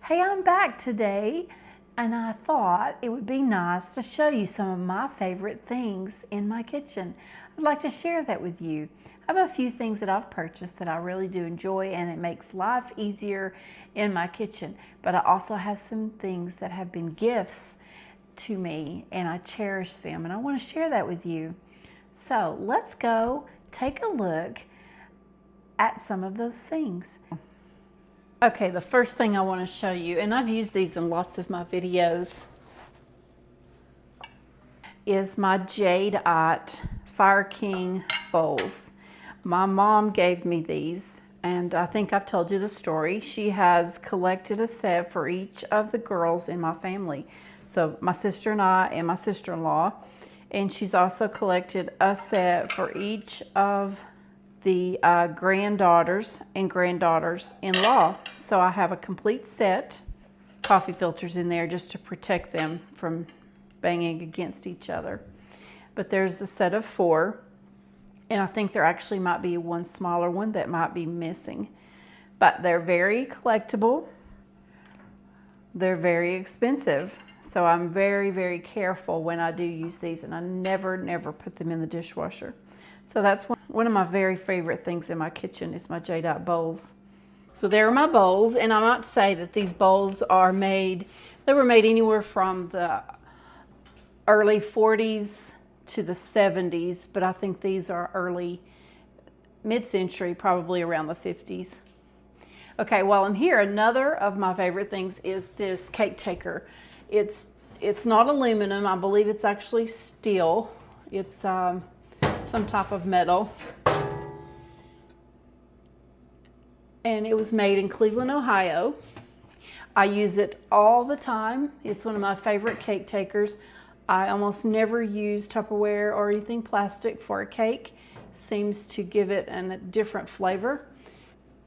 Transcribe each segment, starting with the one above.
Hey, I'm back today, and I thought it would be nice to show you some of my favorite things in my kitchen. I'd like to share that with you. I have a few things that I've purchased that I really do enjoy, and it makes life easier in my kitchen. But I also have some things that have been gifts to me, and I cherish them, and I want to share that with you. So let's go take a look at some of those things. Okay, the first thing I want to show you, and I've used these in lots of my videos, is my Jadeite Fire King bowls. My mom gave me these, and I think I've told you the story. She has collected a set for each of the girls in my family. So my sister and I and my sister-in-law, and she's also collected a set for each of the granddaughters and granddaughters-in-law. So I have a complete set. Coffee filters in there just to protect them from banging against each other. But there's a set of 4, and I think there actually might be one smaller one that might be missing. But they're very collectible. They're very expensive. So I'm very, very careful when I do use these, and I never put them in the dishwasher. So that's one of my very favorite things in my kitchen is my Jadeite bowls. So there are my bowls, and I might say that these bowls are made, they were made anywhere from the early 40s to the 70s, but I think these are early mid-century, probably around the 50s. Okay, while I'm here, another of my favorite things is this cake taker. It's not aluminum, I believe it's actually steel. It's some type of metal. And it was made in Cleveland, Ohio. I use it all the time. It's one of my favorite cake takers. I almost never use Tupperware or anything plastic for a cake. Seems to give it a different flavor.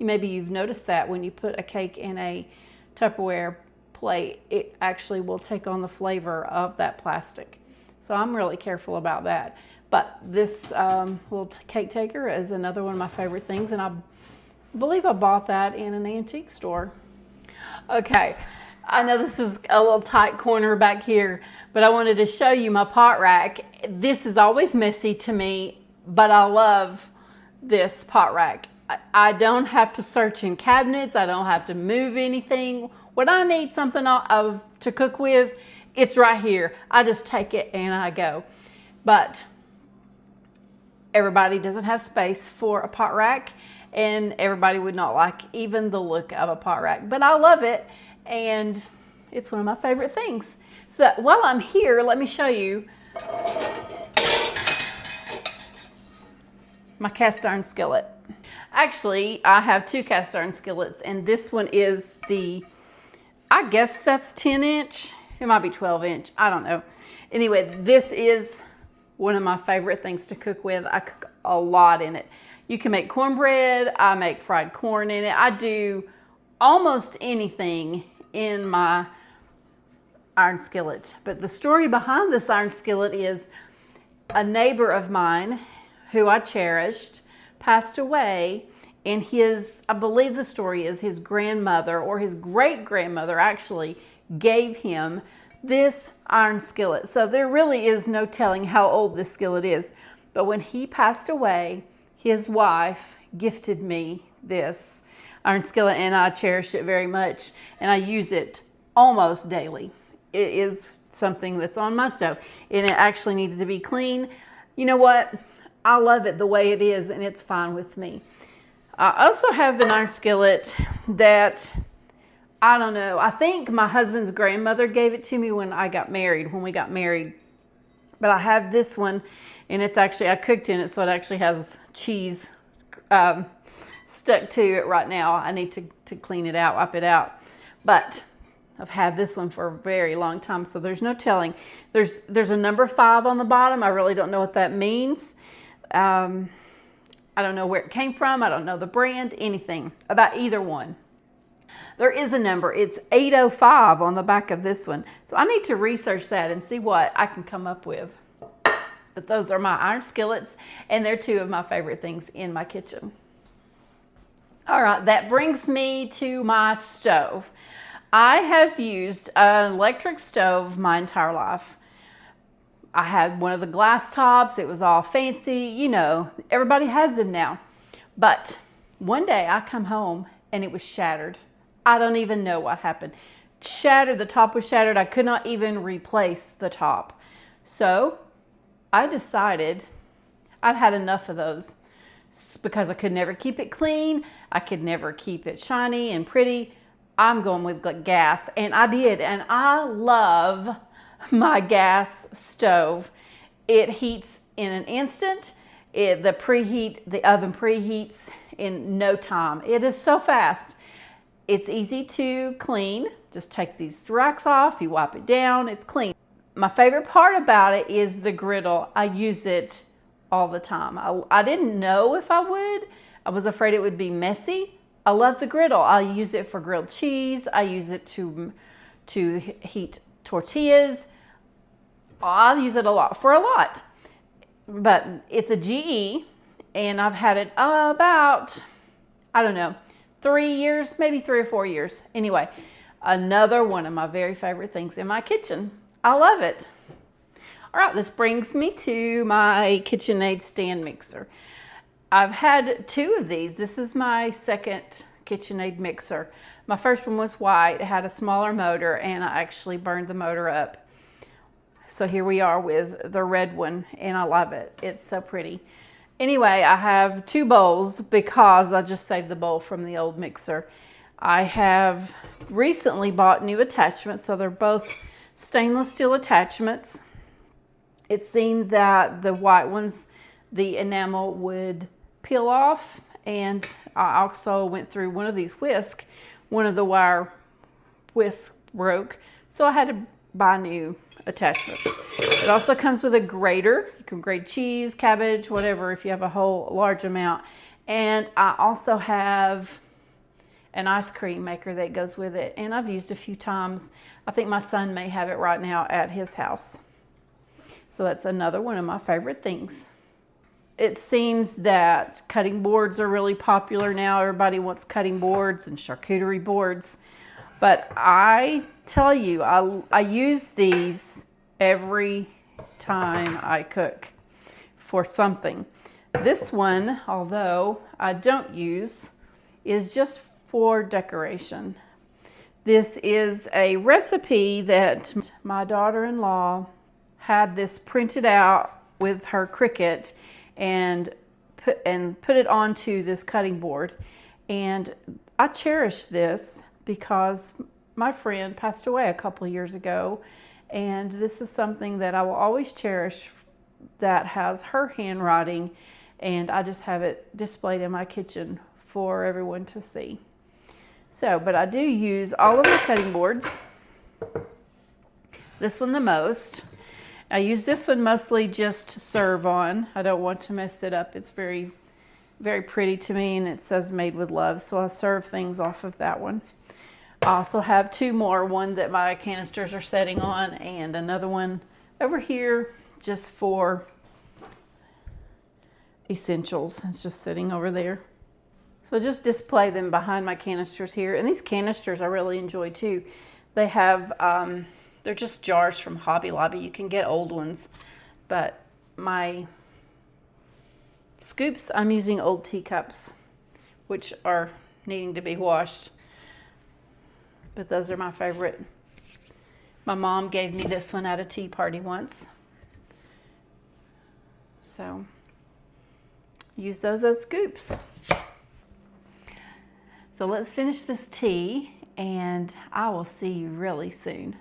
Maybe you've noticed that when you put a cake in a Tupperware plate, it actually will take on the flavor of that plastic. So I'm really careful about that. But this little cake taker is another one of my favorite things, and I believe I bought that in an antique store. Okay, I know this is a little tight corner back here, but I wanted to show you my pot rack. This is always messy to me, but I love this pot rack. I don't have to search in cabinets. I don't have to move anything. When I need something to cook with, it's right here. I just take it and I go. But everybody doesn't have space for a pot rack, and everybody would not like even the look of a pot rack. But I love it, and it's one of my favorite things. So while I'm here, let me show you my cast iron skillet. Actually, I have 2 cast iron skillets, and this one is I guess that's 10 inch. It might be 12 inch. I don't know. Anyway, this is one of my favorite things to cook with. I cook a lot in it. You can make cornbread. I make fried corn in it. I do almost anything in my iron skillet. But the story behind this iron skillet is a neighbor of mine who I cherished passed away, and I believe the story is his grandmother or his great-grandmother actually gave him this iron skillet. So there really is no telling how old this skillet is. But when he passed away, his wife gifted me this iron skillet, and I cherish it very much, and I use it almost daily. It is something that's on my stove, and it actually needs to be clean. You know what? I love it the way it is, and it's fine with me. I also have an iron skillet that, I don't know, I think my husband's grandmother gave it to me when we got married. But I have this one, and it's actually, I cooked in it, so it actually has cheese stuck to it right now. I need to clean it out, wipe it out. But I've had this one for a very long time, so there's no telling. There's a number 5 on the bottom. I really don't know what that means. I don't know where it came from. I don't know the brand, anything about either one. There is a number. It's 805 on the back of this one. So I need to research that and see what I can come up with. But those are my iron skillets, and they're 2 of my favorite things in my kitchen. All right, that brings me to my stove. I have used an electric stove my entire life. I had one of the glass tops. It was all fancy. You know, everybody has them now. But one day I come home and it was shattered. I don't even know what happened. Shattered, the top was shattered. I could not even replace the top. So I decided I'd had enough of those because I could never keep it clean. I could never keep it shiny and pretty. I'm going with gas, and I did, and I love my gas stove. It heats in an instant. The oven preheats in no time. It is so fast. It's easy to clean. Just take these racks off, you wipe it down, it's clean. My favorite part about it is the griddle. I use it all the time. I didn't know if I would. I was afraid it would be messy. I love the griddle. I use it for grilled cheese. I use it to heat tortillas. I use it for a lot. But it's a GE, and I've had it about, I don't know, 3 years, maybe 3 or 4 years. Anyway, another one of my very favorite things in my kitchen. I love it. All right, this brings me to my KitchenAid stand mixer. I've had 2 of these. This is my second KitchenAid mixer. My first one was white. It had a smaller motor, and I actually burned the motor up. So here we are with the red one, and I love it. It's so pretty. Anyway, I have 2 bowls because I just saved the bowl from the old mixer. I have recently bought new attachments, so they're both stainless steel attachments. It seemed that the white ones, the enamel would peel off, and I also went through one of these whisk. One of the wire whisk broke, so I had to buy new attachments. It also comes with a grater. You can grate cheese, cabbage, whatever, if you have a whole large amount. And I also have an ice cream maker that goes with it, and I've used a few times. I think my son may have it right now at his house. So that's another one of my favorite things. It seems that cutting boards are really popular now. Everybody wants cutting boards and charcuterie boards. But I tell you, I use these every time I cook for something. This one, although I don't use, is just for decoration. This is a recipe that my daughter-in-law had this printed out with her Cricut and put it onto this cutting board. And I cherish this because my friend passed away a couple of years ago, and this is something that I will always cherish that has her handwriting, and I just have it displayed in my kitchen for everyone to see. So, but I do use all of the cutting boards. This one the most. I use this one mostly just to serve on. I don't want to mess it up. It's very, very pretty to me, and it says made with love, so I serve things off of that one. I also have 2 more, one that my canisters are setting on, and another one over here just for essentials. It's just sitting over there. So I just display them behind my canisters here. And these canisters I really enjoy too. They have, they're just jars from Hobby Lobby. You can get old ones, but my scoops, I'm using old teacups, which are needing to be washed. But those are my favorite. My mom gave me this one at a tea party once. So use those as scoops. So let's finish this tea, and I will see you really soon.